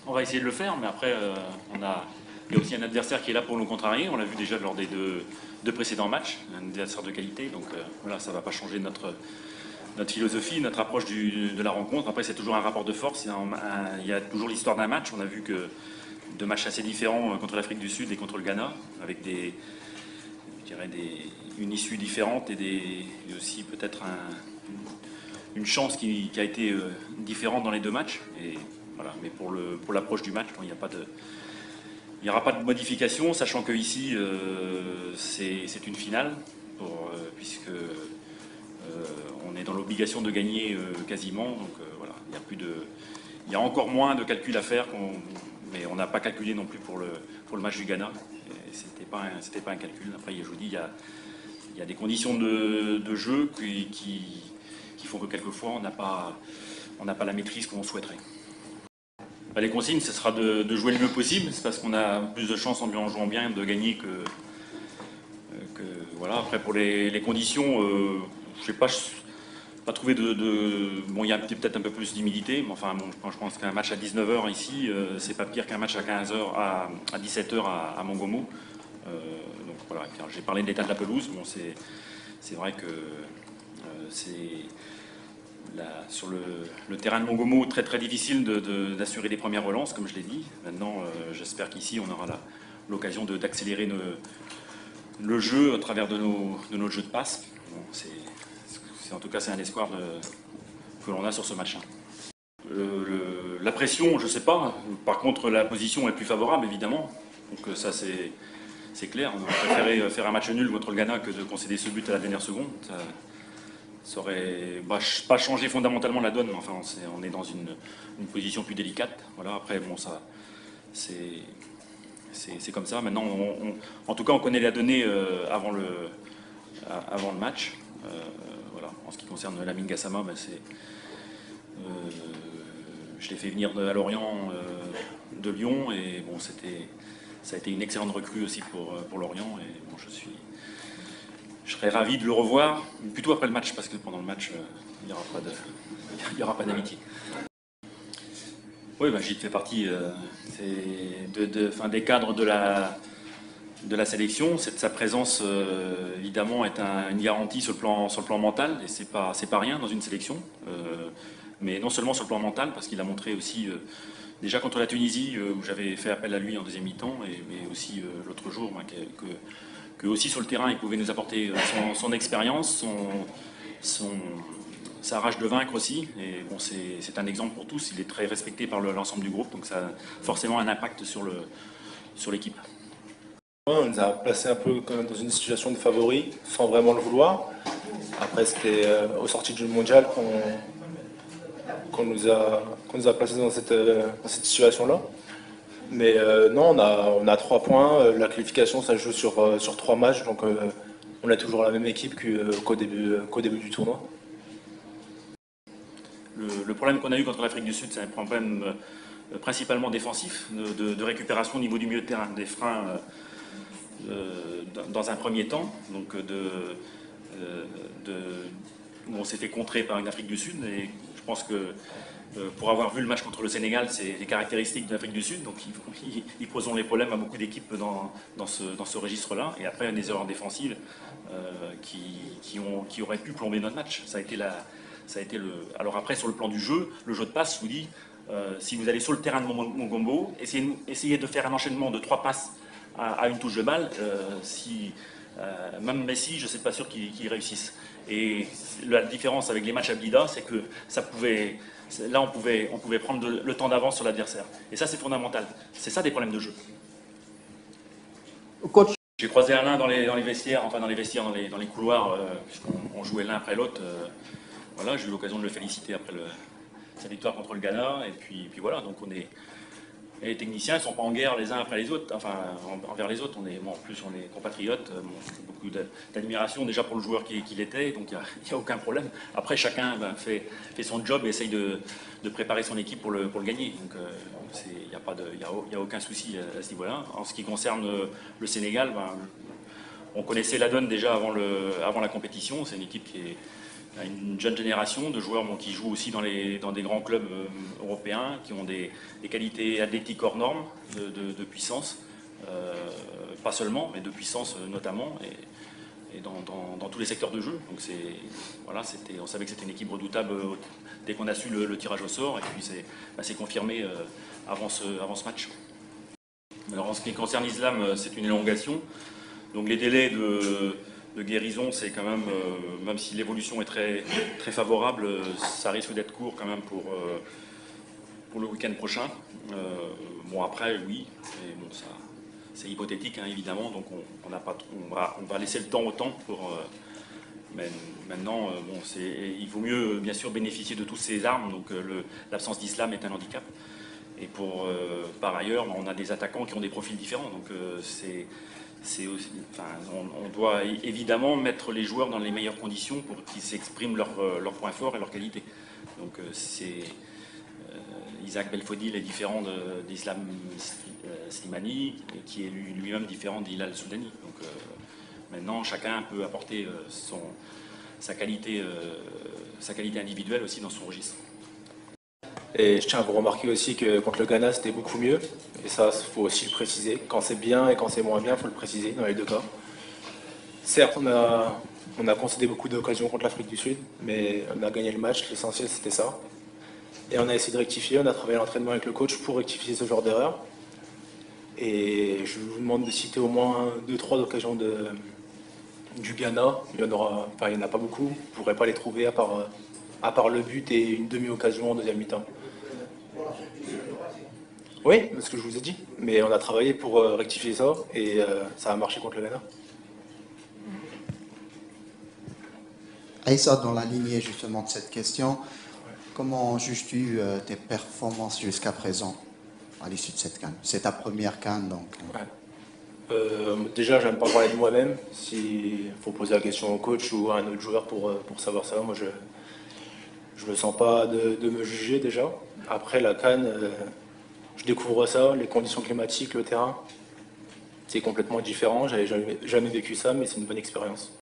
On va essayer de le faire, mais après, il y a aussi un adversaire qui est là pour nous contrarier. On l'a vu déjà lors des deux précédents matchs, un adversaire de qualité. Donc voilà, ça ne va pas changer notre philosophie, notre approche de la rencontre. Après, c'est toujours un rapport de force. Il y a toujours l'histoire d'un match. On a vu que deux matchs assez différents contre l'Afrique du Sud et contre le Ghana, avec une issue différente et aussi peut-être une chance qui a été différente dans les deux matchs. Et voilà. Mais pour l'approche du match, il n'y aura pas de modification, sachant que ici c'est une finale, puisque on est dans l'obligation de gagner quasiment. Donc voilà, il y a encore moins de calculs à faire, mais on n'a pas calculé non plus pour le match du Ghana. C'était pas un calcul. Après, je vous dis, il y a des conditions de jeu qui font que quelquefois on n'a pas la maîtrise qu'on souhaiterait. Les consignes, ce sera de jouer le mieux possible. C'est parce qu'on a plus de chances en jouant bien de gagner que voilà. Après, pour les conditions, je sais pas. Pas trouvé Bon, il y a peut-être un peu plus d'humidité, mais enfin, bon, je pense qu'un match à 19 h ici, c'est pas pire qu'un match à 15 h, à 17 h à Mongomo. Donc voilà, j'ai parlé de l'état de la pelouse. Bon, c'est vrai que sur le terrain de Mongomo, très très difficile d'assurer les premières relances, comme je l'ai dit. Maintenant, j'espère qu'ici, on aura l'occasion d'accélérer le jeu à travers de notre jeu de passe. Bon, en tout cas, c'est un espoir que l'on a sur ce match-là. La pression, je ne sais pas. Par contre, la position est plus favorable, évidemment. Donc ça, c'est clair. On aurait préféré faire un match nul contre le Ghana que de concéder ce but à la dernière seconde. Ça aurait pas changé fondamentalement la donne, mais enfin, on est dans une position plus délicate. Voilà. Après, bon, ça, c'est comme ça. Maintenant, en tout cas, on connaît la donnée avant le match. Voilà. En ce qui concerne Lamine Gassama, je l'ai fait venir à Lorient de Lyon, et bon, ça a été une excellente recrue aussi pour Lorient, et bon, je serais ravi de le revoir, plutôt après le match, parce que pendant le match, il n'y aura pas d'amitié. Oui, Gilles fait partie des cadres de la sélection. Sa présence, évidemment, est une garantie sur le plan mental, et c'est pas rien dans une sélection. Mais non seulement sur le plan mental, parce qu'il a montré aussi, déjà contre la Tunisie, où j'avais fait appel à lui en deuxième mi-temps, mais aussi l'autre jour, que aussi sur le terrain, il pouvait nous apporter son expérience, sa rage de vaincre aussi. Et bon, c'est un exemple pour tous. Il est très respecté par l'ensemble du groupe, donc ça a forcément un impact sur l'équipe. On nous a placé un peu quand même dans une situation de favori, sans vraiment le vouloir. Après, c'était aux sorties du mondial qu'on nous a placé dans cette situation-là. Mais non, on a 3 points. La qualification, ça joue sur 3 matchs, donc on a toujours la même équipe qu'au début du tournoi. Le problème qu'on a eu contre l'Afrique du Sud, c'est un problème principalement défensif, de récupération au niveau du milieu de terrain, des freins dans un premier temps, donc où on s'est fait contrer par une Afrique du Sud. Et je pense que pour avoir vu le match contre le Sénégal, c'est les caractéristiques de l'Afrique du Sud, donc ils poseront les problèmes à beaucoup d'équipes dans ce registre-là. Et après, des erreurs défensives qui auraient pu plomber notre match. Ça a été Alors après, sur le plan du jeu, le jeu de passe, je vous dis, si vous allez sur le terrain de Mongomo, essayez de faire un enchaînement de 3 passes à une touche de balle. Même Messi, je ne suis pas sûr qu'il réussisse. Et la différence avec les matchs à Blida, c'est que là, on pouvait prendre le temps d'avance sur l'adversaire. Et ça, c'est fondamental. C'est ça des problèmes de jeu. Coach. J'ai croisé Alain dans les vestiaires, dans les couloirs, puisqu'on jouait l'un après l'autre. Voilà, j'ai eu l'occasion de le féliciter après sa victoire contre le Ghana. Et puis voilà, donc les techniciens ne sont pas en guerre les uns après les autres, envers les autres. En plus, on est compatriotes, beaucoup d'admiration déjà pour le joueur qu'il était, donc il n'y a aucun problème. Après, chacun fait son job et essaye de préparer son équipe pour le gagner. Donc il n'y a aucun souci à ce niveau-là. En ce qui concerne le Sénégal, on connaissait la donne déjà avant la compétition. C'est une équipe une jeune génération de joueurs qui jouent aussi dans des grands clubs européens, qui ont des qualités athlétiques hors normes, de puissance, pas seulement, mais de puissance notamment, et dans tous les secteurs de jeu. Donc voilà, on savait que c'était une équipe redoutable dès qu'on a su le tirage au sort, et puis c'est confirmé avant ce match. Alors en ce qui concerne l'Islam, c'est une élongation, donc les délais de guérison, c'est quand même si l'évolution est très, très favorable, ça risque d'être court quand même pour le week-end prochain. Bon après, oui, bon, c'est hypothétique hein, évidemment, donc on va laisser le temps au temps mais maintenant, bon, il vaut mieux bien sûr bénéficier de toutes ces armes, donc l'absence d'Islam est un handicap. Et par ailleurs, on a des attaquants qui ont des profils différents, donc on doit évidemment mettre les joueurs dans les meilleures conditions pour qu'ils s'expriment leurs points forts et leurs qualités. Donc Isaac Belfodil est différent d'Islam Slimani, qui est lui-même différent d'Hilal Soudani. Donc maintenant, chacun peut apporter sa qualité individuelle aussi dans son registre. Et je tiens à vous remarquer aussi que contre le Ghana, c'était beaucoup mieux. Et ça, il faut aussi le préciser. Quand c'est bien et quand c'est moins bien, il faut le préciser dans les deux cas. Certes, on a concédé beaucoup d'occasions contre l'Afrique du Sud, mais on a gagné le match. L'essentiel, c'était ça. Et on a essayé de rectifier. On a travaillé l'entraînement avec le coach pour rectifier ce genre d'erreur. Et je vous demande de citer au moins 2-3 occasions du Ghana. Il n'y en a pas beaucoup. Vous ne pourrez pas les trouver à part le but et une demi-occasion en deuxième mi-temps. Oui, c'est ce que je vous ai dit. Mais on a travaillé pour rectifier ça et ça a marché contre le Ghana. Aïssa, dans la lignée justement de cette question, comment juges-tu tes performances jusqu'à présent à l'issue de cette CAN? C'est ta première CAN donc. Ouais. Déjà, j'aime pas parler de moi-même. S'il faut poser la question au coach ou à un autre joueur pour savoir ça, moi je me sens pas de me juger déjà. Après la CAN, je découvre ça, les conditions climatiques, le terrain. C'est complètement différent, j'avais jamais vécu ça, mais c'est une bonne expérience.